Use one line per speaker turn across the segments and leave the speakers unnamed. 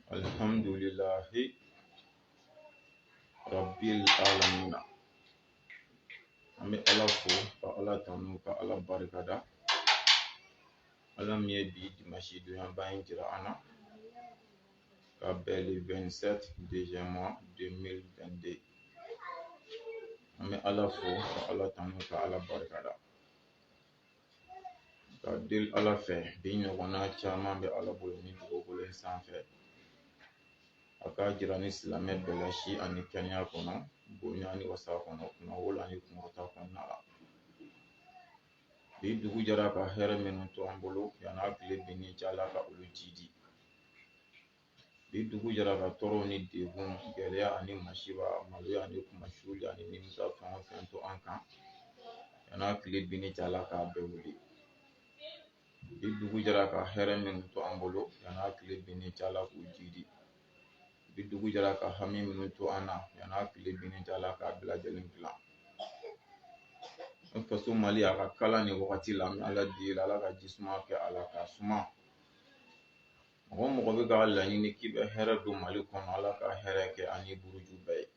Alhamdulillahi Rabbil Alamin. An bɛ Ala fo ka Ala tanu ka Ala barikada. Ala min ye bi dimanche donya in jira an na ka bɛn le 27 deuxième mois 2022. An bɛ Ala fo ka Ala tanu ka Ala barikada. Ka deli Ala fɛ bi ɲɔgɔnna caman bɛ Ala bolo ni dugukolo in sanfɛ. A ka jira ni silamɛ bɛɛ la si ani kɛnɛya kɔnɔ, bonya ni wasa kɔnɔ, kunnawolo ani kunkɔrɔta kɔnɔna la. Bi dugu jɛra ka hɛrɛ minnu to an bolo yan'a tile binni cɛ Ala ka olu jidi. Bi dugu jɛra ka tɔɔrɔ ni degun, gɛlɛya ani masiba, maloya ani kumasuli ani nimisa fɛn o fɛn to an kan yan'a tile binni cɛ Ala k'a bɛɛ wuli. Bi dugu jɛra ka hɛrɛ minnu to an bolo yan'a tile binni cɛ Ala k'u jidi. Bi dugu jɛra ka hami minnu to an na yan'a tile binni cɛ Ala k'a bɛɛ lajɛlen dilan. An faso Mali a ka kalan ni wagati la, an bɛ Ala deli Ala ka jisuma kɛ a la k'a suma. Mɔgɔ o mɔgɔ bɛ ka laɲini k'i bɛ hɛrɛ don Mali kɔnɔ, Ala ka hɛrɛ kɛ ani buruju bɛɛ ye.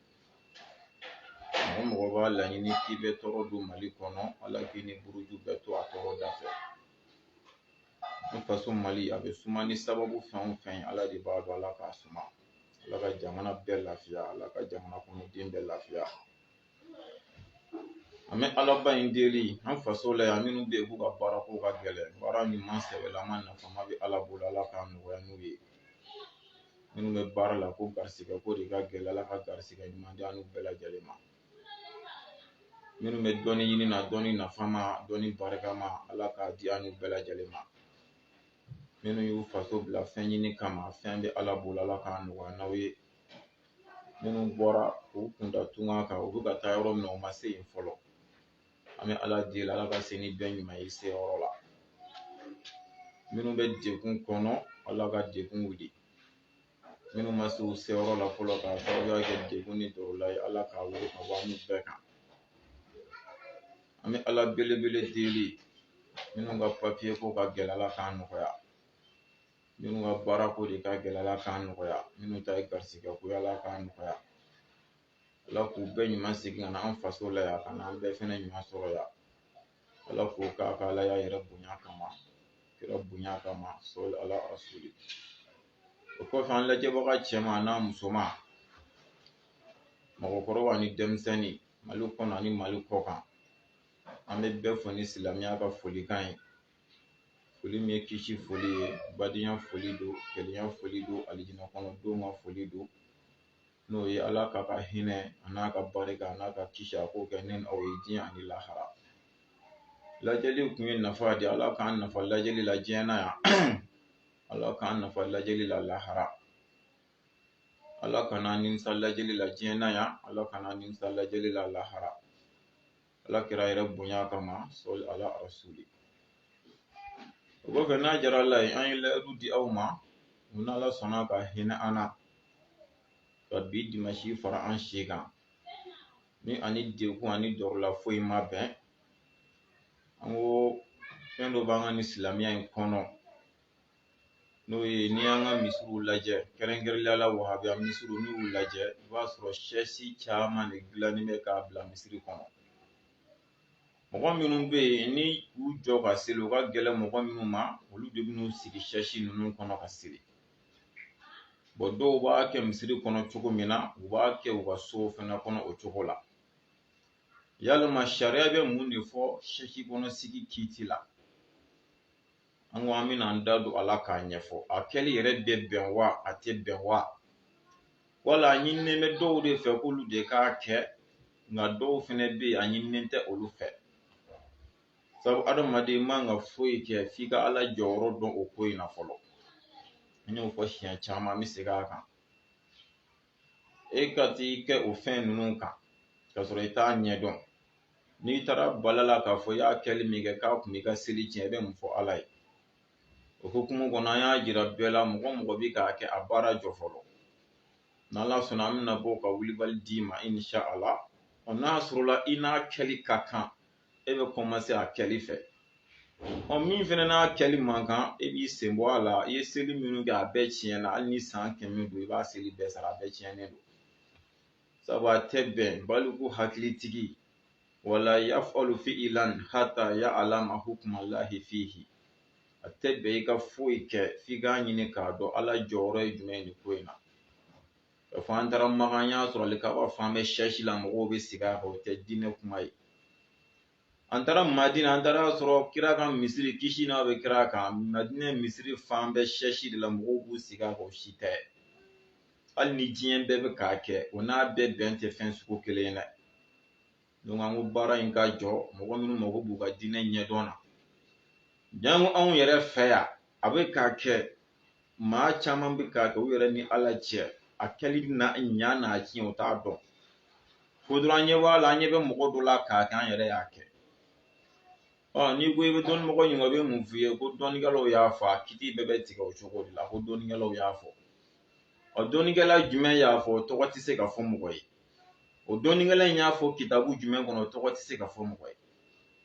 Mɔgɔ o mɔgɔ b'a laɲini k'i bɛ tɔɔrɔ don Mali kɔnɔ, Ala k'i ni buruju bɛɛ to a tɔɔrɔ da fɛ. An faso Mali a bɛ suma ni sababu fɛn o fɛn ye, Ala de b'a dɔn, Ala k'a suma. Ala ka jamana bɛɛ lafiya, Ala ka jamana kɔnɔden bɛɛ lafiya. An bɛ Alaba in deli an faso la yan minnu bɛ yen k'u ka baarako ka gɛlɛn, baara ɲuman sɛbɛlama nafama bɛ Ala bolo, Ala k'a nɔgɔya n'u ye. Minnu bɛ baara la ko garisigɛ ko de ka gɛlɛn, Ala ka garisigɛ ɲuman di an n'u bɛɛ lajɛlen ma. Minnu bɛ dɔnni ɲini na, dɔnni nafama, dɔnni barikama, Ala k'a di an n'u bɛɛ lajɛlen ma. Minnu y'u faso bila fɛn ɲini kama, fɛn bɛ Ala bolo, Ala k'a nɔgɔya n'aw ye. Minnu bɔra k'u kunda tunga kan, u bɛ ka taa yɔrɔ min na u ma se yen fɔlɔ. An bɛ Ala deli Ala ka se ni bɛɛ ɲuman ye se yɔrɔ la. Minnu bɛ degun kɔnɔ, Ala ka degun wuli. Minnu ma se u se yɔrɔ la fɔlɔ k'a sababuya kɛ degun ni dɔrɔla ye, Ala k'a wuli ka bɔ an n'u bɛɛ kan. An bɛ Ala belebele deli minnu ka papiye ko ka gɛlɛn, Ala k'a nɔgɔya. Minnu ka baarako de ka gɛlɛn, Ala k'a nɔgɔya. Minnu ta ye garisigɛ ko ye, Ala k'a nɔgɔya. Ala k'u bɛɛ ɲuman segin ka na an faso la yan, ka na an bɛɛ fɛnɛ ɲuman sɔrɔ yan. Ala k'o k'a ka Ala y'a yɛrɛ bonya kama, kira bonya kama, sɔli ala rasuli. O kɔfɛ an lajɛbaga cɛman n'a musoman, mɔgɔkɔrɔba ni denmisɛnnin, Mali kɔnɔ ani Mali kɔ kan, an bɛ bɛɛ fɔ ni silamɛya ka folikan ye. Foli min ye kisi foli ye, badenya foli don, kelenya foli don, alijinɛ kɔnɔdenw ka foli don. N'o ye Ala k'a ka hinɛ a n'a ka barika a n'a ka kisi a k'o kɛ ne ni aw ye diɲɛ ani lahara. Lajɛli kun ye nafa de, Ala k'an nafa lajɛli la diɲɛ na yan. Ala k'an nafa lajɛli la lahara. Ala kana nimisa lajɛli la diɲɛ na yan, Ala kana nimisa lajɛli la lahara. Ala kira yɛrɛ bonya kama, sɔli ala rasuli. O kɔfɛ n'a diyara Ala ye, an ye layidu di aw ma, mun Ala sɔnna ka hinɛ an na, ka bi dimanche fara an si kan. Ni ani degun ani dɔrɔla foyi ma bɛn. An ko fɛn dɔ b'an ka ni silamɛya in kɔnɔ. N'o ye n'i y'an ka misiriw lajɛ, kɛrɛnkɛrɛnnenya la wahabiya misiriw n'i y'u lajɛ, i b'a sɔrɔ sɛsi caman de dilannen bɛ k'a bila misiri kɔnɔ. Mɔgɔ minnu bɛ yen ni u jɔ ka seli, u ka gɛlɛn mɔgɔ minnu ma, olu de bɛn'u sigi sɛsi ninnu kɔnɔ ka seli. Dɔw b'a kɛ misiri kɔnɔ cogo min na, u b'a kɛ u ka so fana kɔnɔ o cogo la. Yalima sariya bɛ mun de fɔ sɛsi kɔnɔ sigi kiiti la? An ko an bɛna an da don a la k'a ɲɛfɔ. A kɛli yɛrɛ bɛ bɛn wa a tɛ bɛn wa? Wala a ɲininen bɛ dɔw de fɛ k'olu de k'a kɛ, nka dɔw fana bɛ yen a ɲininen tɛ olu fɛ. Sabu adamaden man ka foyi kɛ f'i ka Ala jɔyɔrɔ dɔn o ko in na fɔlɔ. An y'o fɔ siɲɛ caman, an bɛ segin a kan. E ka t'i kɛ o fɛn ninnu kan k'a sɔrɔ i t'a ɲɛdɔn. N'i taara bala la k'a fɔ i y'a kɛli min kɛ k'a kun b'i ka seli tiɲɛ, i bɛ mun fɔ Ala ye? O hukumu kɔnɔ an y'a jira bɛɛ la, mɔgɔ mɔgɔ bɛ k'a kɛ a baara jɔ fɔlɔ. N'Ala sɔnna an bɛna bɔ ka wulibali d'i ma insha Allah. N'a sɔrɔla i n'a kɛli ka kan, e bɛ commencer a kɛli fɛ. min fana n'a kɛli man kan e b'i sen bɔ a la i ye seli minnu kɛ a bɛɛ tiɲɛna hali ni san 100 don i b'a seli bɛɛ sara a bɛɛ tiɲɛnen don sabu a tɛ bɛn baliku hakilitigi wala yafalu fi'lan hatta ya'lama hukmallahi fihi a tɛ bɛn i ka foyi kɛ f'i k'a ɲini k'a dɔn ala jɔyɔrɔ ye jumɛn ye nin ko in na k'a fɔ an taara Makan y'a sɔrɔ ale k'a b'a fɔ an bɛ sɛsi la mɔgɔw bɛ sigi a kan o tɛ diinɛ kuma ye an taara Madina an taara sɔrɔ kira ka misiri kisi n'a bɛ kira kan Madina misiri fan bɛɛ sɛsi de la mɔgɔw b'u sigi a kan o si tɛ hali ni diɲɛ bɛɛ bɛ k'a kɛ o n'a bɛɛ bɛn tɛ fɛn sugu kelen ye dɛ donc an ko baara in ka jɔ mɔgɔ minnu mago b'u ka diinɛ ɲɛdɔn na jango anw yɛrɛ fɛ yan a bɛ k'a kɛ maa caman bɛ k'a kɛ u yɛrɛ ni ala cɛ a kɛli na ɲa n'a tiɲɛ o t'a dɔn fo dɔrɔn an ɲɛ b'a la an ɲɛ bɛ mɔgɔ dɔ la k'a kɛ an yɛrɛ y'a kɛ n'i ko i bɛ dɔnnimɔgɔ ɲininka o bɛ mun f'i ye ko dɔnnikɛlaw y'a fɔ a kiti bɛɛ bɛ tigɛ o cogo de la ko dɔnnikɛlaw y'a fɔ dɔnnikɛla jumɛn y'a fɔ o tɔgɔ tɛ se ka fɔ mɔgɔ ye o dɔnnikɛla in y'a fɔ kitabu jumɛn kɔnɔ o tɔgɔ tɛ se ka fɔ mɔgɔ ye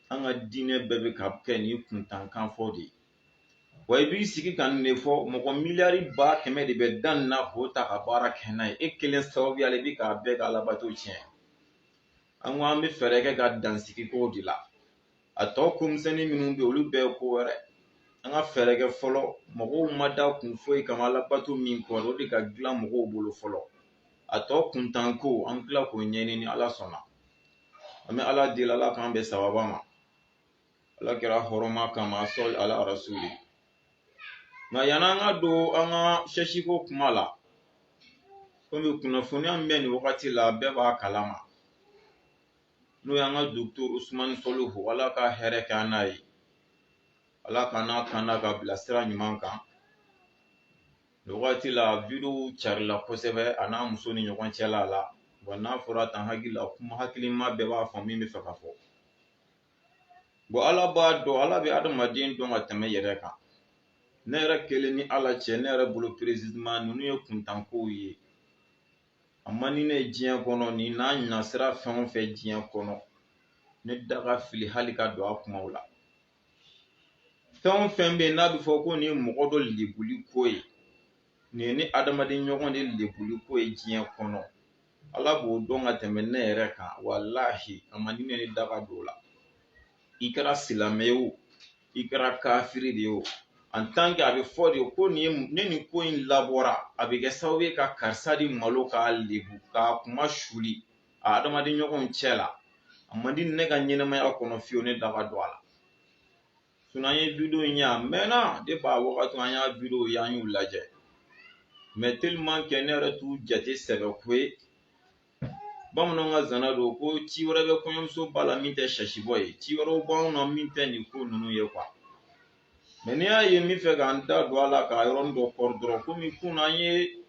an ka diinɛ bɛɛ bɛ ka kɛ ni kuntankan fɔ de ye wa i b'i sigi ka nin de fɔ mɔgɔ miliyari 100 de bɛ da nin na k'o ta ka baara kɛ n'a ye e kelen sababuya la i bɛ k'a bɛɛ ka alabato tiɲɛ an ko an bɛ fɛɛrɛ kɛ ka dansigi k'o de la a tɔ komisɛnnin minnu bɛ yen olu bɛɛ ye ko wɛrɛ an ka fɛɛrɛ kɛ fɔlɔ mɔgɔw ma da kun foyi kama alabato min kɔ o de ka dilan mɔgɔw bolo fɔlɔ a tɔ kuntanko an tila k'o ɲɛɲini ni ala sɔnna an bɛ ala deli ala k'an bɛ sababa ma ala kɛra hɔrɔma kama sɔli ala rasuli nka yan'an ka don an ka sɛsiko kuma la komi kunnafoniya min bɛ nin wagati la bɛɛ b'a kalama n'o y'an ka docteur Usumani Solihu ala ka hɛrɛ kɛ an n'a ye ala ka n'a kan n'a ka bilasira ɲuman kan nin wagati la video carila kosɛbɛ a n'a muso ni ɲɔgɔn cɛla la wa n'a fɔra tan hakili la kuma hakilima bɛɛ b'a fɔ min bɛ fɛ ka fɔ bon ala b'a dɔn ala bɛ adamaden dɔn ka tɛmɛ yɛrɛ kan ne yɛrɛ kelen ni ala cɛ ne yɛrɛ bolo précisément ninnu ye kuntankow ye a man di ne ye diɲɛ kɔnɔ ni n'a ɲɛsira fɛn o fɛn diɲɛ kɔnɔ ne da ka fili hali ka don a kumaw la fɛn o fɛn bɛ yen n'a bɛ fɔ ko nin ye mɔgɔ dɔ lebuli ko ye nin ye ni adamaden ɲɔgɔn de lebuli ko ye diɲɛ kɔnɔ ala b'o dɔn ka tɛmɛ ne yɛrɛ kan walahi a man di ne ye da ka don o la i kɛra silamɛ ye o i kɛra kafiri de ye o en tant que a bɛ fɔ de ko nin ye ne nin ko in labɔra a bɛ kɛ sababu ye ka karisa di malo k'a lebu k'a kuma suli a adamaden ɲɔgɔnw cɛ la a man di ne ka ɲɛnɛmaya kɔnɔ fiyewu ne da ka don a la sinon an ye video in ye a mɛnna depuis a wagati an y'a video ye an y'u lajɛ mais tellement que ne yɛrɛ t'u jate sɛbɛ ko ye bamananw ka zana don ko ci wɛrɛ bɛ kɔɲɔmuso ba la min tɛ sɛsibɔ ye ci wɛrɛw b'anw na min tɛ nin ko ninnu ye quoi mais n'i y'a ye n bɛ fɛ k'an da don a la k'a yɔrɔnin dɔ kɔri dɔrɔn komi kunun an ye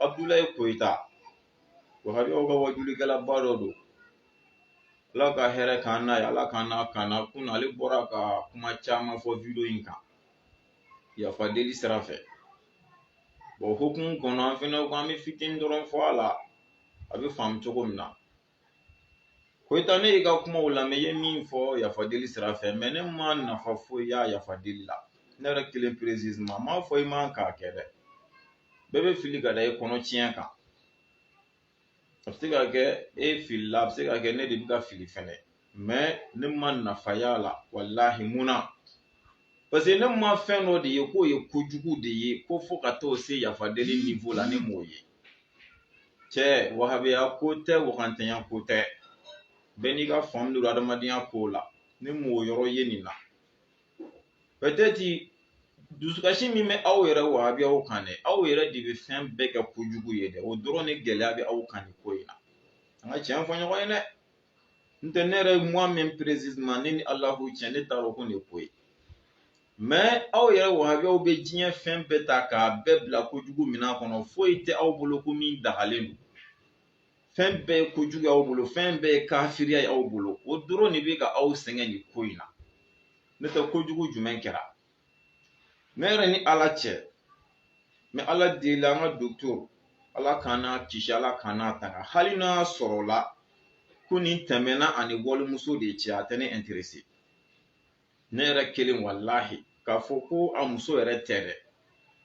Abdulayi Koyita wahabiyaw ka wajulikɛlaba dɔ don ala ka hɛrɛ k'an n'a ye ala k'an n'a kan na kunun ale bɔra ka kuma caman fɔ video in kan yafa deli sira fɛ bon hokumu kɔnɔ an fɛnɛ ko an bɛ fitinin dɔrɔn fɔ a la a bɛ faamu cogo min na Koyita ne y'i ka kumaw lamɛn i ye min fɔ yafa deli sira fɛ mais ne ma nafa foyi y'a yafa deli la ne yɛrɛ kelen précisément m'a fɔ i man k'a kɛ dɛ bɛɛ bɛ fili ka da i kɔnɔ tiɲɛ kan a bɛ se ka kɛ e filila a bɛ se ka kɛ ne de bɛ ka fili fɛnɛ mais ne ma nafa y'a la walahi munna parce que ne ma fɛn dɔ de ye k'o ye kojugu de ye ko fo ka t'o se yafa deli niveau la ne m'o ye cɛ wahabiya ko tɛ wakantanya ko tɛ bɛɛ n'i ka faamu don adamadenya ko la ne m'o yɔrɔ ye nin na peut-être dusukasi min bɛ aw yɛrɛ wahabiyaw kan dɛ aw yɛrɛ de bɛ fɛn bɛɛ kɛ kojugu ye dɛ o dɔrɔn de gɛlɛya bɛ aw kan nin ko in na an ka tiɲɛ fɔ ɲɔgɔn ye dɛ n tɛ ne yɛrɛ moi même précisément ne ni Alahu cɛ ne t'a dɔn ko nin ye ko ye mais aw yɛrɛ wahabiyaw bɛ diɲɛ fɛn bɛɛ ta k'a bɛɛ bila kojugu minan kɔnɔ foyi tɛ aw bolo ko min dagalen don fɛn bɛɛ ye kojugu ye aw bolo fɛn bɛɛ ye kafiriya ye aw bolo o dɔrɔn de bɛ ka aw sɛgɛn nin ko in na ne tɛ kojugu jumɛn kɛra ne yɛrɛ ni ala cɛ mais ala deli an ka docteur ala k'an n'a kisi ala k'an n'a tanga hali n'a sɔrɔla ko nin tɛmɛna ani walimuso de cɛ a tɛ ne intéressé ne yɛrɛ kelen wallahi k'a fɔ ko a muso yɛrɛ tɛ dɛ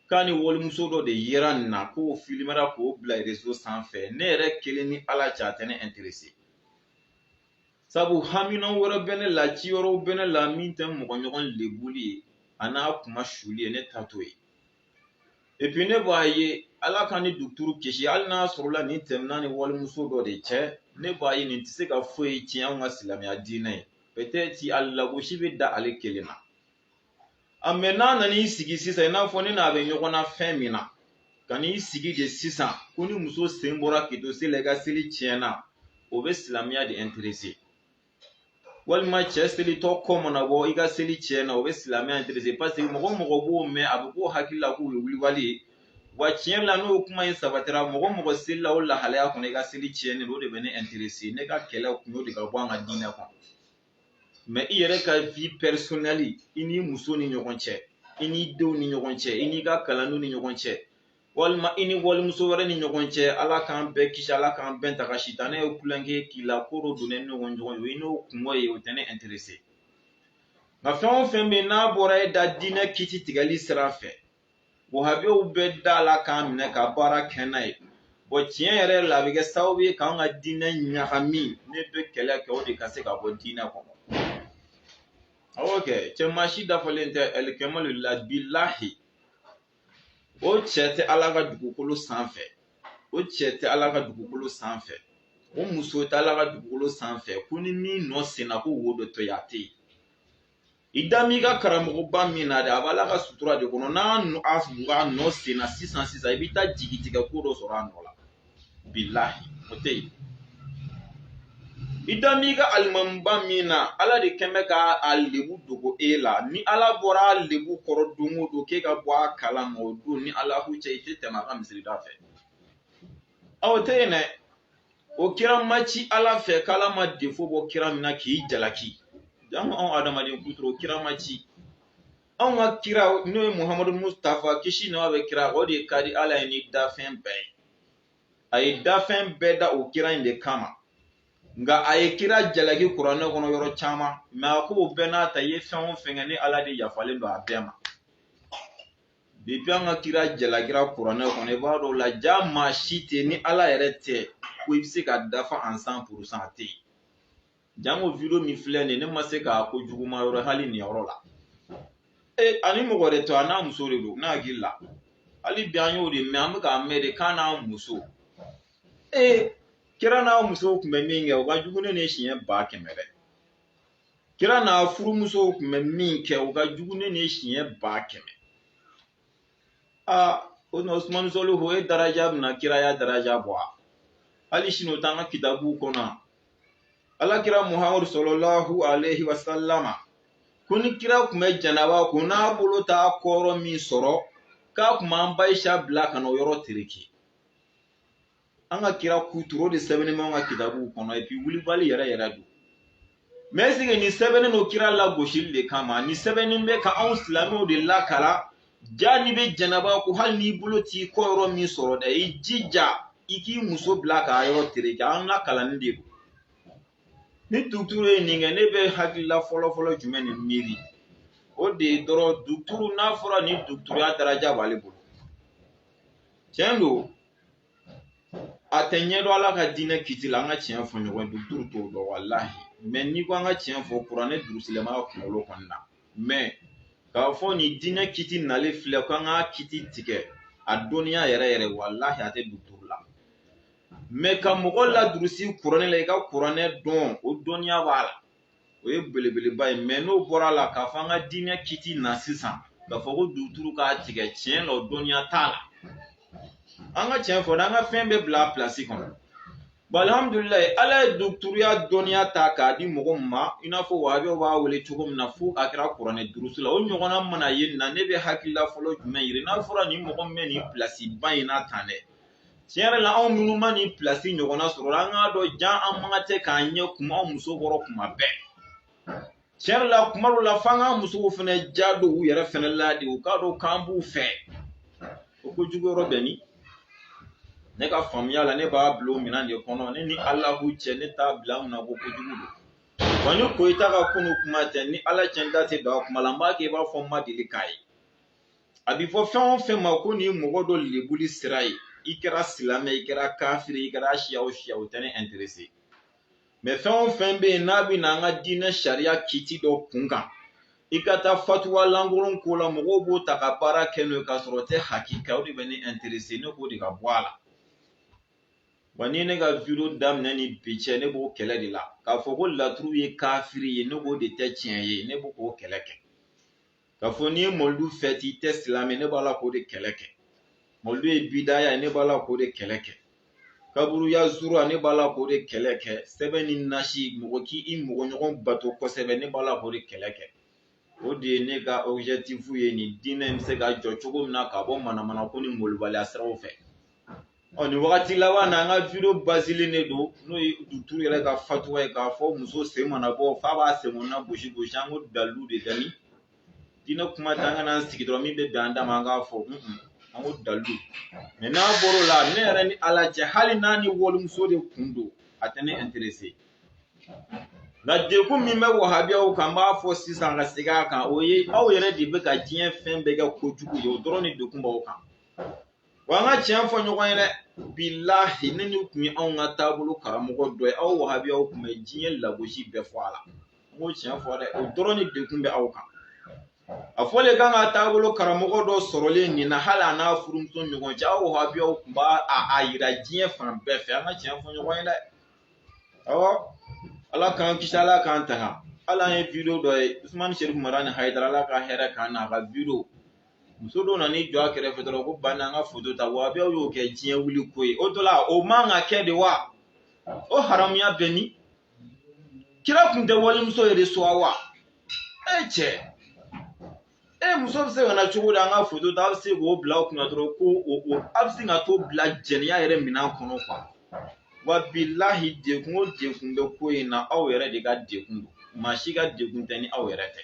k'a ni walimuso dɔ de yera nin na k'o filimera k'o bila réseau sanfɛ ne yɛrɛ kelen ni ala cɛ a tɛ ne intéressé sabu hamina wɛrɛ bɛ ne la ci yɔrɔw bɛ ne la min tɛ mɔgɔ ɲɔgɔn lebuli ye a n'a kuma suli ye ne ta t'o ye et puis ne b'a ye ala ka ni duturu kisi hali n'a sɔrɔla nin tɛmɛna ni walimuso dɔ de cɛ ne b'a ye nin tɛ se ka foyi tiɲɛ anw ka silamɛya diinɛ ye peut-être a lagosi bɛ da ale kelen na a mɛ n'a nan'i sigi sisan i n'a fɔ ne n'a bɛ ɲɔgɔn na fɛn min na ka n'i sigi de sisan ko ni muso sen bɔra k'i to seli la i ka seli tiɲɛna o bɛ silamɛya de intéressé walima cɛ selitɔ kɔ mana bɔ i ka seli tiɲɛna o bɛ silamɛya intéressé parce que mɔgɔ mɔgɔ b'o mɛn a bɛ k'o hakili la k'o ye wulibali ye wa tiɲɛ la n'o kuma in sabatira mɔgɔ mɔgɔ seli la o lahalaya kɔnɔ i ka seli tiɲɛni o de bɛ ne intéressé ne ka kɛlɛ kun y'o de ka bɔ an ka diinɛ kɔnɔ mais i yɛrɛ ka vie personnelle i n'i muso ni ɲɔgɔn cɛ i n'i denw ni ɲɔgɔn cɛ i n'i ka kalandenw ni ɲɔgɔn cɛ walima i ni walimuso wɛrɛ ni ɲɔgɔn cɛ ala k'an bɛɛ kisi ala k'an bɛɛ taga sitanɛ ye kulonkɛ k'i la ko dɔ donnen ɲɔgɔn ɲɔgɔn ye o n'o kungo ye o tɛ ne intéressé nka fɛn o fɛn bɛ yen n'a bɔra e da diinɛ kiti tigɛli sira fɛ wahabiyaw bɛ da la k'an minɛ ka baara kɛ n'a ye bon tiɲɛ yɛrɛ la a bɛ kɛ sababu ye k'an ka diinɛ ɲagami ne bɛ kɛlɛ kɛ o de ka se ka bɔ diinɛ kɔnɔ awɔ kɛ cɛ maa si dafalen tɛ alikamalu la bilahi o cɛ tɛ ala ka dugukolo sanfɛ o cɛ tɛ ala ka dugukolo sanfɛ o muso tɛ ala ka dugukolo sanfɛ ko ni min nɔ senna ko wo dɔ to yen a tɛ yen i da m'i ka karamɔgɔba min na dɛ a b'ala ka sutura de kɔnɔ n'a nɔ senna sisan i bɛ taa jigi tigɛ ko dɔ sɔrɔ a nɔ la bilahi o tɛ yen i da m'i ka alimamuba min na ala de kɛn bɛ k'a lebu dogo e la ni ala bɔra a lebu kɔrɔ don o don k'e ka bɔ a kalama o don ni ala k'u cɛ i tɛ tɛmɛ a ka misirida fɛ o tɛ yen dɛ o kira ma ci ala fɛ k'ala ma defo bɔ kira min na k'i jalaki anw adamaden kuturu o kira ma ci anw ka kira n'o ye muhamadu mustafa kisi nɛɛma bɛ kira o de ka di ala ye ni dafɛn bɛɛ ye a ye dafɛn bɛɛ da o kira in de kama nka a ye kira jalaki kuranɛ kɔnɔ yɔrɔ caman mɛ a ko bɛɛ n'a ta i ye fɛn o fɛn kɛ ni ala de yafalen don a bɛɛ ma depuis an ka kira jalakira kuranɛ kɔnɔ i b'a dɔn la ja maa si tɛ ni ala yɛrɛ tɛ ko i bɛ se ka dafa en 100% a tɛ yen jango video min filɛ nin ye ne ma se k'a ko juguma yɔrɔ hali nin yɔrɔ la ani mɔgɔ de to a n'a muso de don ne hakili la hali bi an y'o de mɛn an bɛ k'a mɛn de k'a n'a muso kira n'a musow tun bɛ min kɛ o ka jugu ne ni siɲɛ 100 dɛ kira n'a furumusow tun bɛ min kɛ o ka jugu ne ni siɲɛ 100 o na Usmanu Salihu e daraja bɛna kira ya daraja bɔ a hali sini o t'an ka kitabu kɔnɔ alakira Muhammadu sallallahu alaihi wasallama ko ni kira tun bɛ janaba ko n'a bolo t'a kɔrɔ min sɔrɔ k'a tun b'an ba Aisha bila ka na o yɔrɔ tereke an ka kira kuturo de sɛbɛnnen bɛ an ka kitabu kɔnɔ et puis wulibali yɛrɛ don mais est-ce que nin sɛbɛnnen don kira lagosili de kama nin sɛbɛnnen bɛ ka anw silamɛw de lakala ja ni bɛ janaba ko hali n'i bolo t'i kɔ yɔrɔ min sɔrɔ dɛ i jija i k'i muso bila k'a yɔrɔ tereke an lakalanni de don ni duturu ye nin kɛ ne bɛ hakilila fɔlɔfɔlɔ jumɛn de miiri o de ye dɔrɔn duturu n'a fɔra ni duturuya daraja b'ale bolo tiɲɛ don a tɛ ɲɛdɔn ala ka diinɛ kiti la an ka tiɲɛ fɔ ɲɔgɔn duturu t'o dɔn walahi mais n'i ko an ka tiɲɛ fɔ kuranɛ durusilama ka kunkolo kɔnɔna na mais k'a fɔ nin diinɛ kiti nalen filɛ ko an ka kiti tigɛ a dɔnniya yɛrɛ walahi a tɛ duturu la mais ka mɔgɔ ladurusi kuranɛ la i ka kuranɛ dɔn o dɔnniya b'a la o ye belebeleba ye mais n'o bɔra la k'a fɔ an ka diinɛ kiti na sisan k'a fɔ ko duturu k'a tigɛ tiɲɛ la o dɔnniya t'a la an ka tiɲɛ fɔ an ka fɛn bɛɛ bila a pilasi kɔnɔ bon alhamdulilayi ala ye duturuya dɔnniya ta k'a di mɔgɔ min ma i n'a fɔ wahabiyaw b'a wele cogo min na fo a kɛra kuranɛ durusi la o ɲɔgɔnna mana ye na ne bɛ hakilila fɔlɔ jumɛn yiri n'a fɔra nin mɔgɔ min bɛ nin pilasi ba in na tan dɛ tiɲɛ yɛrɛ la anw minnu ma nin pilasi ɲɔgɔnna sɔrɔ an k'a dɔn jan an man tɛ k'an ɲɛ kuma anw muso kɔrɔ kuma bɛɛ tiɲɛ yɛrɛ la kuma dɔw la f'an ka musow fana ja don u yɛrɛ fana la de u k'a dɔn k'an b'u fɛ o ko jugu yɔrɔ bɛ ni ne ka faamuya la ne b'a bila o minɛn de kɔnɔ ne ni Alahu cɛ ne t'a bila mun na ko kojugu don wani ko ita ka kunu kuma tɛ ni ala cɛnda tɛ don a kuma la n b'a kɛ i b'a fɔ n ma deli k'a ye a bɛ fɔ fɛn o fɛn ma ko nin mɔgɔ dɔ lebuli sira ye i kɛra silamɛ i kɛra kafiri i kɛra siya o siya o tɛ ne intéressé mais fɛn o fɛn bɛ yen n'a bɛ na an ka diinɛ sariya kiti dɔ kun kan i ka taa fatuwa lankolon ko la mɔgɔw b'o ta ka baara kɛ n'o ye k'a sɔrɔ o tɛ hakika o de bɛ ne intéressé ne k'o de ka bɔ a la wa ni ne ka video daminɛ ni bi cɛ ne b'o kɛlɛ de la k'a fɔ ko laturu ye kafiri ye ne k'o de tɛ tiɲɛ ye ne b'o k'o kɛlɛ kɛ k'a fɔ n'i ye mɔlidu fɛti i tɛ silamɛ ne b'a la k'o de kɛlɛ kɛ mɔlidu ye bidaya ne b'a la k'o de kɛlɛ kɛ kaburuya zura ne b'a la k'o de kɛlɛ kɛ sɛbɛn ni nasi mɔgɔ k'i mɔgɔ ɲɔgɔn bato kosɛbɛ ne b'a la k'o de kɛlɛ kɛ o de ye ne ka objectif ye nin diinɛ bɛ se ka jɔ cogo min na ka bɔ manamana ko ni molobaliya siraw fɛ nin wagati laban na an ka video basilen de don n'o ye duturu yɛrɛ ka fatuwa ye k'a fɔ muso sen mana bɔ f'a b'a sen kɔnɔna gosi gosi an ko dalilu de dani diinɛ kuma tɛ an kana an sigi dɔrɔn min bɛ bɛn an da ma an k'a fɔ an ko dalilu mais n'a bɔr'o la ne yɛrɛ ni ala cɛ hali n'a ni walimuso de kun don a tɛ ne intéressé nka dekun min bɛ wahabiyaw kan n b'a fɔ sisan ka segin a kan o ye aw yɛrɛ de bɛ ka diɲɛ fɛn bɛɛ kɛ kojugu ye o dɔrɔn de dekun b'aw kan wa an ka tiɲɛ fɔ ɲɔgɔn ye dɛ bilahi ne ni tun ye anw ka taabolo karamɔgɔ dɔ ye aw wahabiyaw tun bɛ diɲɛ lagosi bɛɛ fɔ a la n k'o tiɲɛ fɔ dɛ o dɔrɔn de dekun bɛ aw kan a fɔlen kan ka taabolo karamɔgɔ dɔ sɔrɔlen nin na hali a n'a furumuso ɲɔgɔn cɛ aw wahabiyaw tun b'a yira diɲɛ fan bɛɛ fɛ an ka tiɲɛ fɔ ɲɔgɔn ye dɛ awɔ ala k'an kisi ala k'an tanga ala an ye video dɔ ye Usmani Sherif Marani Hayidara ala ka hɛrɛ k'an na a ka video muso dɔ nan'i jɔ a kɛrɛfɛ dɔrɔn ko bani an ka photo ta wahabiyaw y'o kɛ diɲɛ wuli ko ye o dɔ la o man ka kɛ de wa o haramuya bɛ min kira tun tɛ walimuso yɛrɛ sɔn wa cɛ muso bɛ se ka na cogo di an ka photo ta a bɛ se k'o bila o kunna dɔrɔn ko a bɛ se ka t'o bila jɛnɛya yɛrɛ minɛn kɔnɔ wa bilahi dekun o dekun bɛ ko in na aw yɛrɛ de ka dekun don maa si ka dekun tɛ ni aw yɛrɛ tɛ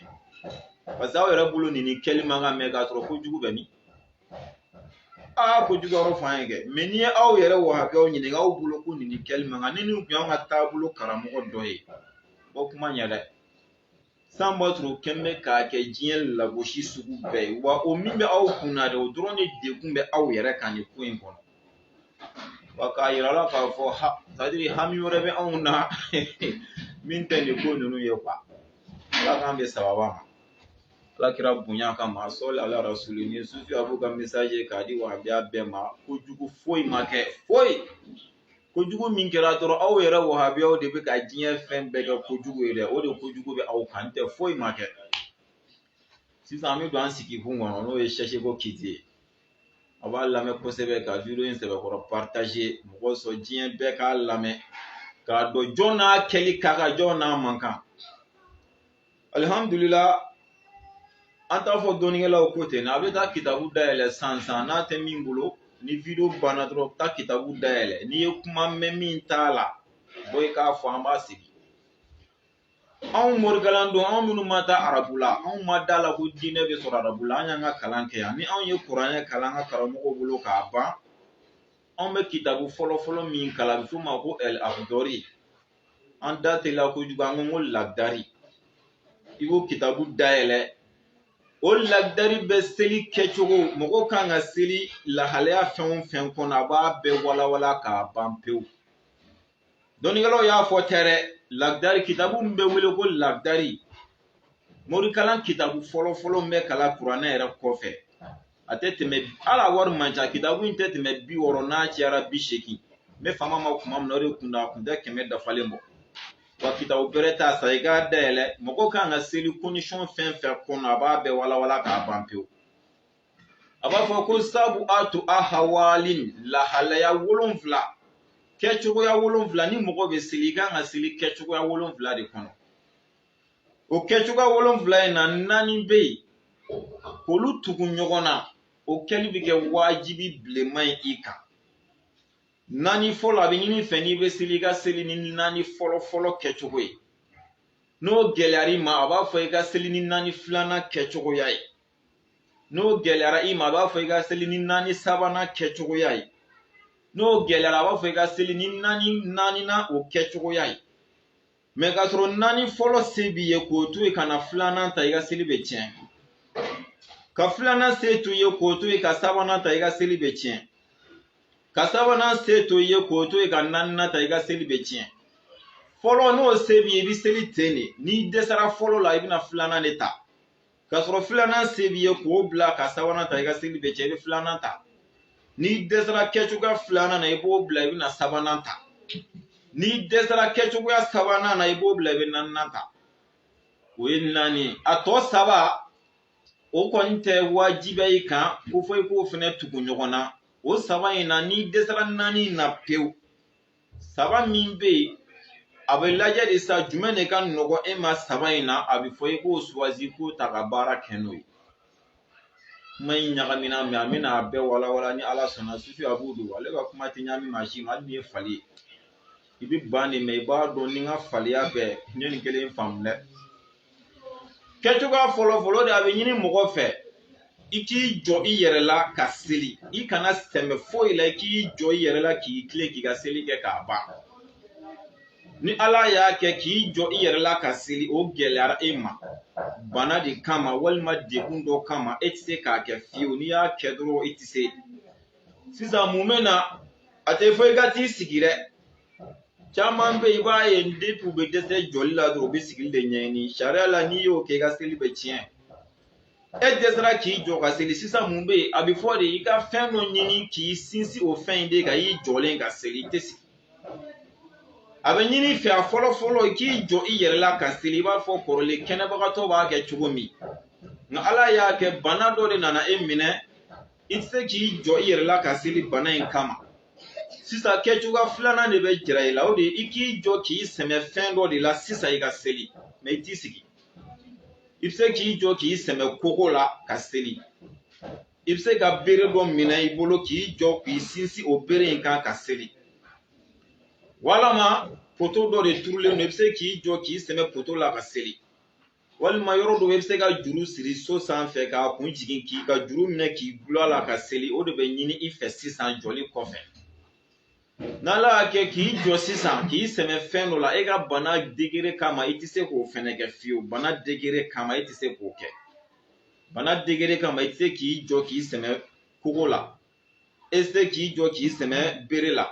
parce que aw yɛrɛ bolo nin kɛli man kan mɛn k'a sɔrɔ kojugu bɛ min kojugu yɔrɔ f'an ye kɛ mais n'i ye aw yɛrɛ wahabiyaw ɲininka aw bolo ko nin kɛli man kan ni nin tun y'anw ka taabolo karamɔgɔ dɔ ye o kuma ɲɛ dɛ san b'a sɔrɔ o kɛn bɛ k'a kɛ diɲɛ lagosi sugu bɛɛ ye wa o min bɛ aw kun na dɛ o dɔrɔn de dekun bɛ aw yɛrɛ kan nin ko in kɔnɔ wa k'a yira la k'a fɔ c'est-à-dire hami wɛrɛ bɛ anw na min tɛ nin ko ninnu ye quoi ala k'an bɛ sababa ma ala kira bonya kama sɔli ala rasuli ni sufi a b'u ka message k'a di wahabiya bɛɛ ma kojugu foyi ma kɛ foyi kojugu min kɛra dɔrɔn aw yɛrɛ wahabiyaw de bɛ ka diɲɛ fɛn bɛɛ kɛ kojugu ye dɛ o de kojugu bɛ aw kan tɛ foyi ma kɛ sisan an bɛ don an sigi kun kɔnɔ n'o ye Sɛseko Kiti ye a b'a lamɛn kosɛbɛ ka video in sɛbɛkɔrɔ partager mɔgɔ sɔn diɲɛ bɛɛ k'a lamɛn k'a dɔn jɔn n'a kɛli ka kan jɔn n'a man kan alhamdulillah an t'a fɔ dɔnnikɛlaw ko ten a bɛ taa kitabu dayɛlɛ san n'a tɛ min bolo ni video banna dɔrɔn taa kitabu dayɛlɛ n'i ye kuma mɛn min t'a la bɔ i k'a fɔ an b'a sigi anw morikalan don anw minnu ma taa arabu la anw ma da la ko diinɛ bɛ sɔrɔ arabu la an y'an ka kalan kɛ yan ni anw ye kuranɛ kalan an ka karamɔgɔw bolo k'a ban anw bɛ kitabu fɔlɔ min kalan a bɛ f'o ma ko El Akhdari an da tɛla kojugu an ko Lagdari i b'o kitabu dayɛlɛ o Lagdari bɛ seli kɛcogo mɔgɔw kan ka seli lahalaya fɛn o fɛn kɔnɔ a b'a bɛɛ walawala k'a ban pewu dɔnnikɛlaw y'a fɔ tɛ dɛ Lagdari kitabu min bɛ wele ko Lagdari morikalan kitabu fɔlɔ min bɛ kalan kuranɛ yɛrɛ kɔfɛ a tɛ tɛmɛ ala wari man ca kitabu in tɛ tɛmɛ 60 n'a cayara 80 n bɛ fama ma kuma min na o de kun da a kun tɛ 100 dafalen bɔ wa kitabu bɛrɛ t'a sa i k'a dayɛlɛ mɔgɔw kan ka seli condition fɛn fɛn kɔnɔ a b'a bɛɛ walawala k'a ban pewu a b'a fɔ ko sabu atu ahawalin lahalaya 7 kɛcogoya 7 ni mɔgɔ bɛ seli i kan ka seli kɛcogoya 7 de kɔnɔ o kɛcogoya 7 in na 4 bɛ yen k'olu tugu ɲɔgɔn na o kɛli bɛ kɛ wajibi bilenman ye i kan 4 fɔlɔ a bɛ ɲini fɛ n'i bɛ seli i ka seli ni 4 fɔlɔ kɛcogo ye n'o gɛlɛyara i ma a b'a fɔ i ka seli ni 4 filanan kɛcogoya ye n'o gɛlɛyara i ma a b'a fɔ i ka seli ni 4 sabanan kɛcogoya ye n'o gɛlɛyara a b'a fɔ i ka seli ni 4 naaninan o kɛcogoya ye mais ka sɔrɔ naani fɔlɔ se b'i ye k'o to yen ka na filanan ta i ka seli bɛ tiɲɛ ka filanan se to i ye k'o to yen ka sabanan ta i ka seli bɛ tiɲɛ ka sabanan se to i ye k'o to yen ka naaninan ta i ka seli bɛ tiɲɛ fɔlɔ n'o se b'i ye i bɛ seli ten de n'i dɛsɛra fɔlɔ la i bɛna filanan de ta ka sɔrɔ filanan se b'i ye k'o bila ka sabanan ta i ka seli bɛ tiɲɛ i bɛ filanan ta n'i dɛsɛra kɛcogoya filanan na i b'o bila i bɛna sabanan ta n'i dɛsɛra kɛcogoya sabanan na i b'o bila i bɛ naaninan ta o ye naani a tɔ saba o kɔni tɛ wajibiya i kan ko fɔ i k'o fana tugu ɲɔgɔn na o saba in na n'i dɛsɛra naani in na pewu saba min bɛ yen a bɛ lajɛ de sa jumɛn de ka nɔgɔn e ma saba in na a bɛ fɔ i k'o suwazi k'o ta ka baara kɛ n'o ye kuma in ɲagamina mɛ a bɛna a bɛɛ walawala ni ala sɔnna sufi a b'o don ale ka kuma tɛ ɲami maa si ma hali n'i ye fali ye i bɛ ban de mɛ i b'a dɔn ni n ka faliya bɛɛ n ye nin kelen faamu dɛ kɛcogoya fɔlɔ de a bɛ ɲini mɔgɔ fɛ i k'i jɔ i yɛrɛ la ka seli i kana tɛmɛ foyi la i k'i jɔ i yɛrɛ la k'i tilen k'i ka seli kɛ k'a ban ni ala y'a kɛ k'i jɔ i yɛrɛ la ka seli o gɛlɛyara e ma bana de kama walima degun dɔ kama e tɛ se k'a kɛ fiyewu n'i y'a kɛ dɔrɔn i tɛ se sisan mun bɛ na a tɛ fɔ i ka t'i sigi dɛ caman bɛ yen i b'a ye depuis u bɛ dɛsɛ jɔli la dɔrɔn u bɛ sigili de ɲɛɲini sariya la n'i y'o kɛ i ka seli bɛ tiɲɛ e dɛsɛra k'i jɔ ka seli sisan mun bɛ yen a bɛ fɔ de i ka fɛn dɔ ɲini k'i sinsin o fɛn in de kan i jɔlen ka seli i tɛ sigi a bɛ ɲini fɛ a fɔlɔ i k'i jɔ i yɛrɛ la ka seli i b'a fɔ kɔrɔlen kɛnɛbagatɔ b'a kɛ cogo min nka ala y'a kɛ bana dɔ de nana e minɛ i tɛ se k'i jɔ i yɛrɛ la ka seli bana in kama sisan kɛcogoya filanan de bɛ jira i la o de ye i k'i jɔ k'i sɛmɛ fɛn dɔ de la sisan i ka seli mɛ i t'i sigi i bɛ se k'i jɔ k'i sɛmɛ koko la ka seli i bɛ se ka bere dɔ minɛ i bolo k'i jɔ k'i sinsin o bere in kan ka seli walama poto dɔ de turulen don i bɛ se k'i jɔ k'i sɛmɛ poto la ka seli walima yɔrɔ dɔ i bɛ se ka juru siri so sanfɛ k'a kun jigin k'i ka juru minɛ k'i gulɔ la ka seli o de bɛ ɲini i fɛ sisan jɔli kɔfɛ n'ala y'a kɛ k'i jɔ sisan k'i sɛmɛ fɛn dɔ la e ka bana degere kama i tɛ se k'o fɛnɛ kɛ fiyewu bana degere kama i tɛ se k'o kɛ bana degere kama i tɛ se k'i jɔ k'i sɛmɛ kogo la e tɛ se k'i jɔ k'i sɛmɛ bere la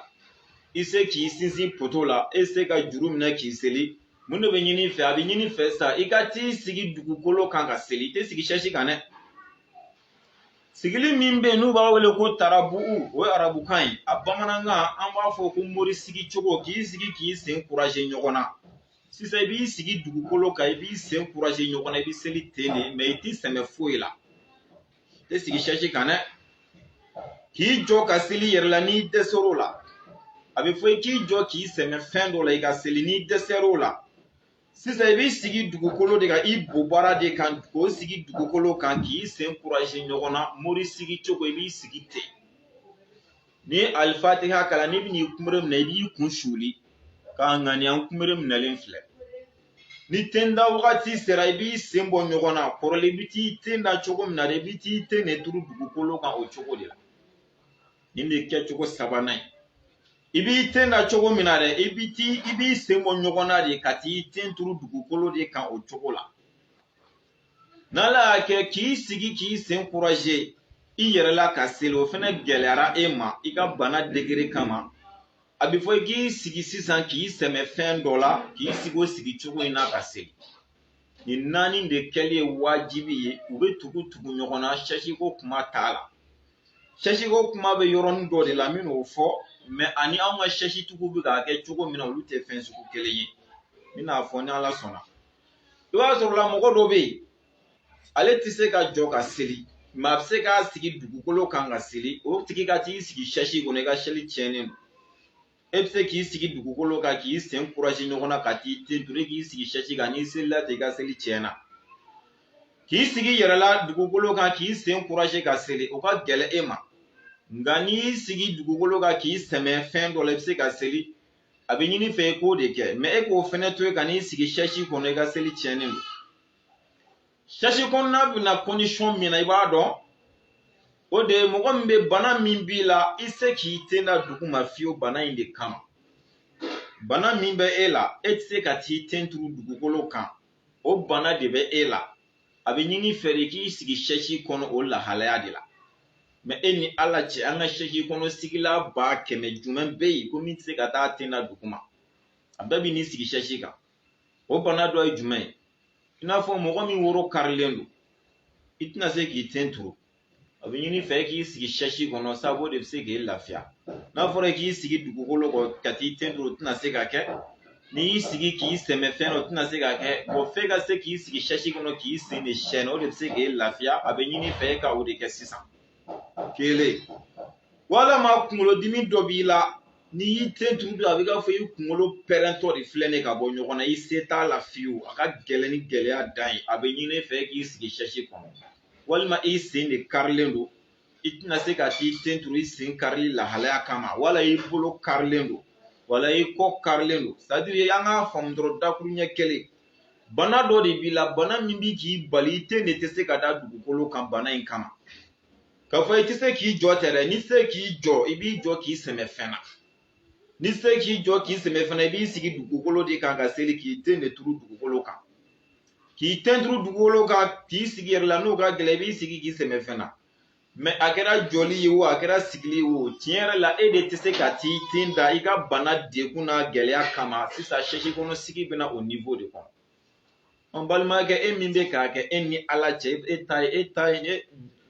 i tɛ se k'i sinsin poto la e tɛ se ka juru minɛ k'i seli mun de bɛ ɲini fɛ a bɛ ɲini fɛ sa i ka t'i sigi dugukolo kan ka seli i tɛ sigi sɛsi kan dɛ sigili min bɛ yen n'u b'a wele ko tarabu'u o ye arabukan ye a bamanankan an b'a fɔ ko mori sigi cogo k'i sigi k'i sen kuraje ɲɔgɔn na sisan i b'i sigi dugukolo kan i b'i sen kuraje ɲɔgɔn na i bɛ seli ten de mɛ i t'i sɛmɛ foyi la i tɛ sigi sɛsi kan dɛ k'i jɔ ka seli yɛrɛ la n'i dɛsɛr'o la a bɛ fɔ i k'i jɔ k'i sɛmɛ fɛn dɔ la i ka seli n'i dɛsɛr'o la sisan i b'i sigi dugukolo de kan i bo baara de kan k'o sigi dugukolo kan k'i sen kuraje ɲɔgɔn na mori sigi cogo i b'i sigi ten ni ye alifatiha kalan n'i bɛn'i kunbere minɛ i b'i kun suuli k'a ŋaniya n kunbere minɛlen filɛ ni ten da wagati sera i b'i sen bɔ ɲɔgɔn na kɔrɔlen i bɛ t'i ten da cogo min na de i bɛ t'i ten de turu dugukolo kan o cogo de la nin de ye kɛcogo sabanan ye i b'i ten da cogo min na dɛ i b'i sen bɔ ɲɔgɔn na de ka t'i ten turu dugukolo de kan o cogo la n'ala y'a kɛ k'i sigi k'i sen kuraje i yɛrɛ la ka seli o fana gɛlɛyara e ma i ka bana degere kama a bɛ fɔ i k'i sigi sisan k'i sɛmɛ fɛn dɔ la k'i sigi o sigi cogo in na ka seli nin naani de kɛli ye wajibi ye u bɛ tugu ɲɔgɔn na sɛsiko kuma t'a la sɛsiko kuma bɛ yɔrɔnin dɔ de la n bɛ n'o fɔ mɛ ani anw ka sɛsitigiw bɛ k'a kɛ cogo min na olu tɛ fɛn sugu kelen ye n bɛn'a fɔ ni ala sɔnna i b'a sɔrɔ la mɔgɔ dɔ bɛ yen ale tɛ se ka jɔ ka seli mɛ a bɛ se k'a sigi dugukolo kan ka seli o tigi ka t'i sigi sɛsi kɔnɔ i ka seli tiɲɛnen don e bɛ se k'i sigi dugukolo kan k'i sen kuraje ɲɔgɔn na ka t'i ten turu k'i sigi sɛsi kan n'i selila ten i ka seli tiɲɛna k'i sigi yɛrɛ la dugukolo kan k'i sen kuraje ka seli o ka gɛlɛn e ma nka n'i y'i sigi dugukolo kan k'i sɛmɛ fɛn dɔ la i bɛ se ka seli a bɛ ɲini fɛ i k'o de kɛ mɛ e k'o fɛnɛ to yen ka n'i sigi sɛsi kɔnɔ i ka seli tiɲɛnen don sɛsi kɔnɔna bɛna condition min na i b'a dɔn o de ye mɔgɔ min bɛ bana min b'i la i se k'i ten da dugu ma fiyewu bana in de kama bana min bɛ e la e tɛ se ka t'i ten turu dugukolo kan o bana de bɛ e la a bɛ ɲini fɛ de k'i sigi sɛsi kɔnɔ o lahalaya de la mɛ e ni ala cɛ an ka sɛsi kɔnɔ sigila 100 jumɛn bɛ yen ko min tɛ se ka taa ten da dugu ma a bɛɛ bɛ n'i sigi sɛsi kan o bana dɔ ye jumɛn ye i n'a fɔ mɔgɔ min woro karilen don i tɛna se k'i ten turu a bɛ ɲini fɛ k'i sigi sɛsi kɔnɔ sabu o de bɛ se k'e lafiya n'a fɔra k'i sigi dugukolo kɔ ka t'i ten turu o tɛna se ka kɛ n'i y'i sigi k'i sɛmɛ fɛn o tɛna se ka kɛ o fɛ ka se k'i sigi sɛsi kɔnɔ k'i sen de sɛnɛ o de bɛ se k'e lafiya a bɛ ɲini fɛ ka o de kɛ sisan kelen walama kunkolodimi dɔ b'i la n'i y'i ten turu a bɛ k'a fɔ i kunkolo pɛrɛntɔ de filɛ ne ka bɔ ɲɔgɔn na i se t'a la fiyewu a ka gɛlɛn ni gɛlɛya dan ye a bɛ ɲini fɛ k'i sigi sɛsi kɔnɔ walima i sen de karilen don i tɛna se ka t'i ten turu i sen karili lahalaya kama wala i bolo karilen don wala i kɔ karilen don c'est à dire an k'a faamu dɔrɔn dakuru ɲɛ kelen bana dɔ de b'i la bana min b'i k'i bali i ten de tɛ se ka da dugukolo kan bana in kama k'a fɔ i tɛ se k'i jɔ tɛ dɛ n'i se k'i jɔ i b'i jɔ k'i sɛmɛ fɛn na n'i se k'i jɔ k'i sɛmɛ fɛn na i b'i sigi dugukolo de kan ka seli k'i ten de turu dugukolo kan k'i ten turu dugukolo kan k'i sigi yɛrɛ la n'o ka gɛlɛn i b'i sigi k'i sɛmɛ fɛn na mɛ a kɛra jɔli ye o a kɛra sigili ye o tiɲɛ yɛrɛ la e de tɛ se ka t'i ten da i ka bana degun n'a gɛlɛya kama sisan sɛsi kɔnɔ sigi bɛna o niveau de kɔnɔ an balimakɛ e min bɛ k'a kɛ e ni ala cɛ e ta ye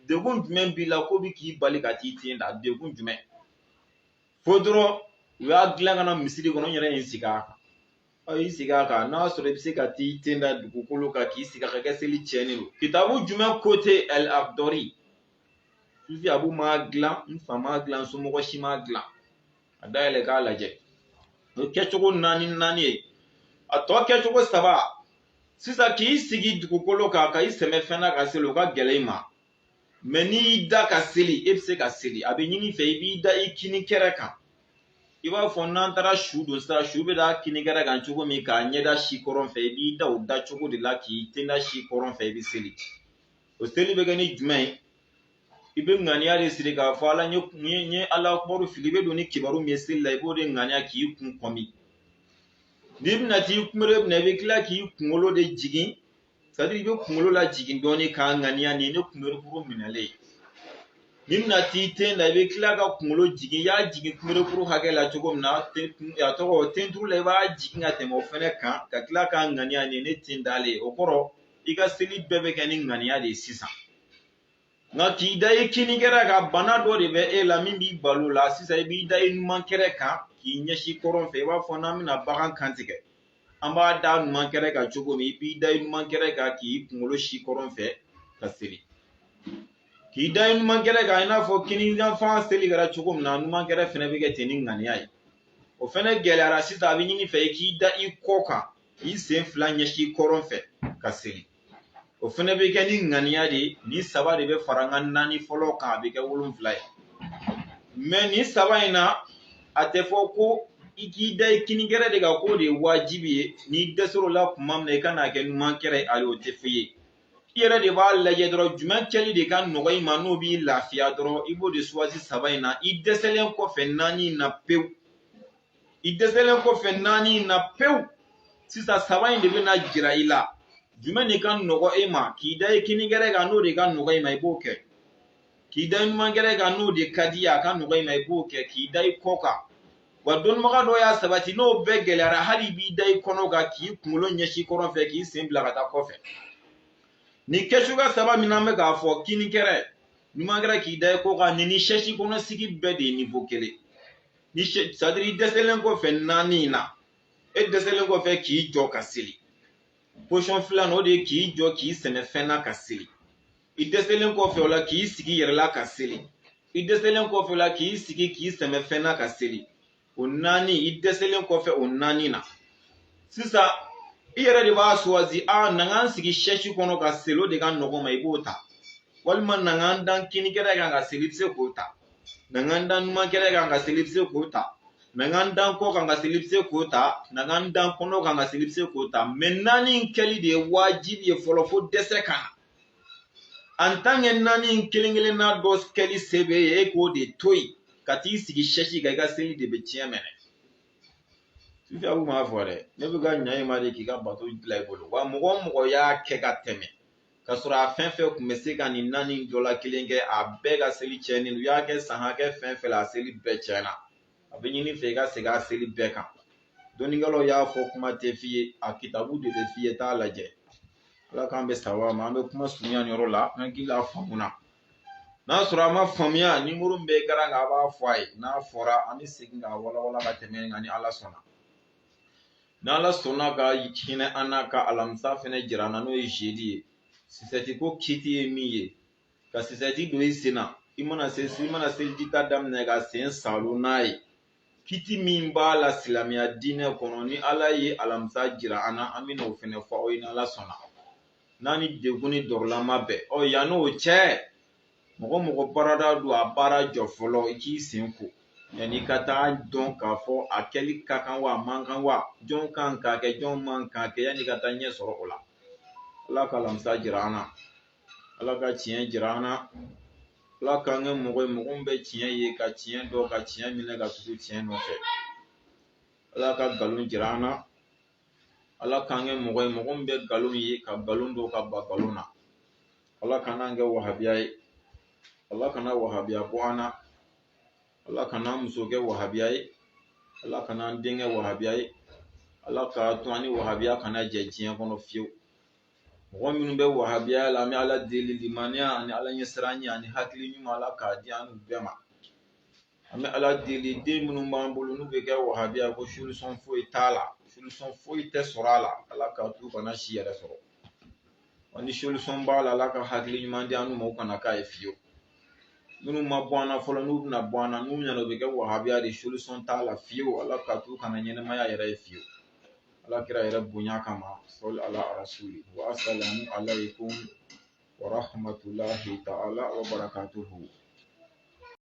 degun jumɛn b'i la ko bɛ k'i bali ka t'i ten da degun jumɛn fo dɔrɔn u y'a dilan ka na misiri kɔnɔ n yɛrɛ ye n sigi a kan y'i sigi a kan n'a sɔrɔ i bɛ se ka t'i ten da dugukolo kan k'i sigi a ka kɛ seli tiɲɛnen don kitabu jumɛn kote el abdori sufi abu m'a dilan n fa m'a dilan somɔgɔ si m'a dilan a dayɛlɛ k'a lajɛ o kɛcogo naani ye a tɔ kɛcogo 3 sisan k'i sigi dugukolo kan ka i sɛmɛ fɛn na ka seli o ka gɛlɛn i ma mɛ n'i y'i da ka seli e bɛ se ka seli a bɛ ɲini fɛ i b'i da i kini kɛrɛ kan i b'a fɔ n'an taara su don sisan su bɛ da kini kɛrɛ kan cogo min k'a ɲɛda si kɔrɔn fɛ i b'i da o da cogo de la k'i ten da si kɔrɔn fɛ i bɛ seli o seli bɛ kɛ ni jumɛn ye i bɛ ŋaniya de siri k'a fɔ ala n ye ala akbaru fili i bɛ don ni kibaru min ye seli la i b'o de ŋaniya k'i kun kɔmi n'i bɛna t'i kunbere bɛna i bɛ tila k'i kunkolo de jigin c'est à dire i bɛ kunkolo la jigin dɔɔni k'a ŋaniya nin ne kunberekuru minɛlen n'i bɛna t'i ten da i bɛ tila ka kunkolo jigin i y'a jigin kunberekuru hakɛ la cogo min na a tɔgɔ ten turu la i b'a jigin ka tɛmɛ o fɛnɛ kan ka tila k'a ŋaniya nin ne ten dalen o kɔrɔ i ka seli bɛɛ bɛ kɛ ni ŋaniya de ye sisan nka k'i da i kini kɛrɛ kan bana dɔ de bɛ e la min b'i balo la sisan i b'i da i numan kɛrɛ kan k'i ɲɛsin kɔrɔn fɛ i b'a fɔ n'an bɛna bagan kantigɛ an b'a da numan kɛrɛ kan cogo min i b'i da i numan kɛrɛ kan k'i kunkolo si kɔrɔn fɛ ka seli k'i da i numan kɛrɛ kan i n'a fɔ kini yanfan seli kɛra cogo min na numan kɛrɛ fɛnɛ bɛ kɛ ten ni ŋaniya ye o fɛnɛ gɛlɛyara sisan a bɛ ɲini fɛ i k'i da i kɔ kan k'i sen 2 ɲɛsin kɔrɔn fɛ ka seli o fɛnɛ bɛ kɛ ni ŋaniya de ye ni 3 de bɛ fara n ka 4 fɔlɔ kan a bɛ kɛ 7 ye mɛ ni 3 in na a tɛ fɔ ko i k'i da i kini kɛrɛ de kan k'o de ye wajibi ye n'i dɛsɛr'o la tuma min na i ka n'a kɛ numan kɛrɛ ye ayi o tɛ f'i ye i yɛrɛ de b'a lajɛ dɔrɔn jumɛn kɛli de ka nɔgɔ i ma n'o b'i lafiya dɔrɔn i b'o de suwasi 3 in na i dɛsɛlen kɔfɛ 4 in na pewu i dɛsɛlen kɔfɛ 4 in na pewu sisan 3 in de bɛna jira i la jumɛn de ka nɔgɔ e ma k'i da i kini kɛrɛ kan n'o de ka nɔgɔ i ma i b'o kɛ k'i da i numan kɛrɛ kan n'o de ka di ye a ka nɔgɔ i ma i b'o kɛ k'i da i kɔ kan wa dɔnnibaga dɔ y'a sabati n'o bɛɛ gɛlɛyara hali i b'i da i kɔnɔ kan k'i kunkolo ɲɛsin kɔrɔn fɛ k'i sen bila ka taa kɔfɛ ni kɛcogoya 3 min an bɛ k'a fɔ kini kɛrɛ numan kɛrɛ k'i da i kɔ kan ni sɛsi kɔnɔ sigi bɛɛ de ye niveau kelen ni c'est à dire i dɛsɛlen kɔfɛ 4 in na e dɛsɛlen kɔfɛ k'i jɔ ka seli position 2 o de ye k'i jɔ k'i sɛmɛ fɛn na ka seli i dɛsɛlen kɔfɛ o la k'i sigi yɛrɛ la ka seli i dɛsɛlen kɔfɛ o la k'i sigi k'i sɛmɛ fɛn na ka seli o 4 i dɛsɛlen kɔfɛ o 4 na sisan i yɛrɛ de b'a suwazi na n sigi sɛsi kɔnɔ ka seli o de ka nɔgɔ ma i b'o ta walima na n dan kini kɛrɛ kan ka seli i bɛ se k'o ta na n dan numan kɛrɛ kan ka seli i bɛ se k'o ta na n dan kɔ kan ka seli i bɛ se k'o ta na n dan kɔnɔ kan ka seli i bɛ se k'o ta mɛ 4 in kɛli de ye wajibi ye fɔlɔ fo dɛsɛ ka na en tant que 4 in kelen kelenna dɔ kɛli se b'e ye e k'o de to yen ka t'i sigi sɛsi kan i ka seli de bɛ tiɲɛ mɛnɛ Sufi Abu ma fɔ dɛ ne bɛ ka ɲa i ma de k'i ka bato dilan i bolo wa mɔgɔ o mɔgɔ y'a kɛ ka tɛmɛ ka sɔrɔ a fɛn fɛn kun bɛ se ka nin naani dɔ la kelen kɛ a bɛɛ ka seli tiɲɛnen u y'a kɛ san hakɛ fɛn fɛn la a seli bɛɛ tiɲɛna a bɛ ɲini fɛ i ka segin a seli bɛɛ kan dɔnnikɛlaw y'a fɔ kuma tɛ f'i ye a kitabu de bɛ f'i ye t'a lajɛ ala k'an bɛ sababu ma an bɛ kuma surunya nin yɔrɔ la an hakili la faamuna n'a sɔrɔ a ma faamuya ni muru bɛ garan a b'a fɔ a ye n'a fɔra an bɛ segin k'a walawala ka tɛmɛ nka ni ala sɔnna n'ala sɔnna ka hinɛ an n'a ka alamisa fɛnɛ jira an na n'o ye zedi ye sisɛti ko kiti ye min ye ka sisɛti don i sen na i mana seliji ta daminɛ ka sen salo n'a ye kiti min b'a la silamɛya diinɛ kɔnɔ ni ala ye alamisa jira an na an bɛna o fɛnɛ fɔ aw ye n'ala sɔnna n'a ni degun ni dɔrɔlama bɛɛ yan n'o cɛ mɔgɔ mɔgɔ baarada don a baara jɔ fɔlɔ i k'i sen ko yanni ka taa dɔn k'a fɔ a kɛli ka kan wa a man kan wa jɔn kan k'a kɛ jɔn man k'a kɛ yanni ka taa ɲɛ sɔrɔ o la ala ka alamisa jira an na ala ka tiɲɛ jira an na ala k'an kɛ mɔgɔ ye mɔgɔ min bɛ tiɲɛ ye ka tiɲɛ dɔn ka tiɲɛ minɛ ka tugu tiɲɛ nɔfɛ ala ka nkalon jira an na ala k'an kɛ mɔgɔ ye mɔgɔ min bɛ nkalon ye ka nkalon dɔn ka ba nkalon na ala kan'an kɛ wahabiya ye ala kana wahabiya bɔ an na ala kana muso kɛ wahabiya ye ala kana an denkɛ wahabiya ye ala k'a to an ni wahabiya kana jɛ diɲɛ kɔnɔ fiyewu mɔgɔ minnu bɛ wahabiya la an bɛ ala deli limaniya ani ala ɲɛsiranɲɛ ani hakili ɲuman ala k'a di an bɛɛ ma an bɛ ala deli den minnu b'an bolo n'u bɛ kɛ wahabiya ko solution foyi t'a la solution foyi tɛ sɔrɔ a la ala k'a to kana si yɛrɛ sɔrɔ wa ni solution b'a la ala ka hakili ɲuman di an n'u ma u kana k'a ye fiyewu minnu ma bɔ an na fɔlɔ n'u bɛna bɔ an na n'u ɲɛna u bɛ kɛ wahabiya de solution t'a la fiyewu ala k'a to kana ɲɛnɛmaya yɛrɛ ye fiyewu ala kira yɛrɛ bonya kama sɔli ala rasuli wa assalamu alaikum wa rahmatulahi ta'ala wa barakatuhu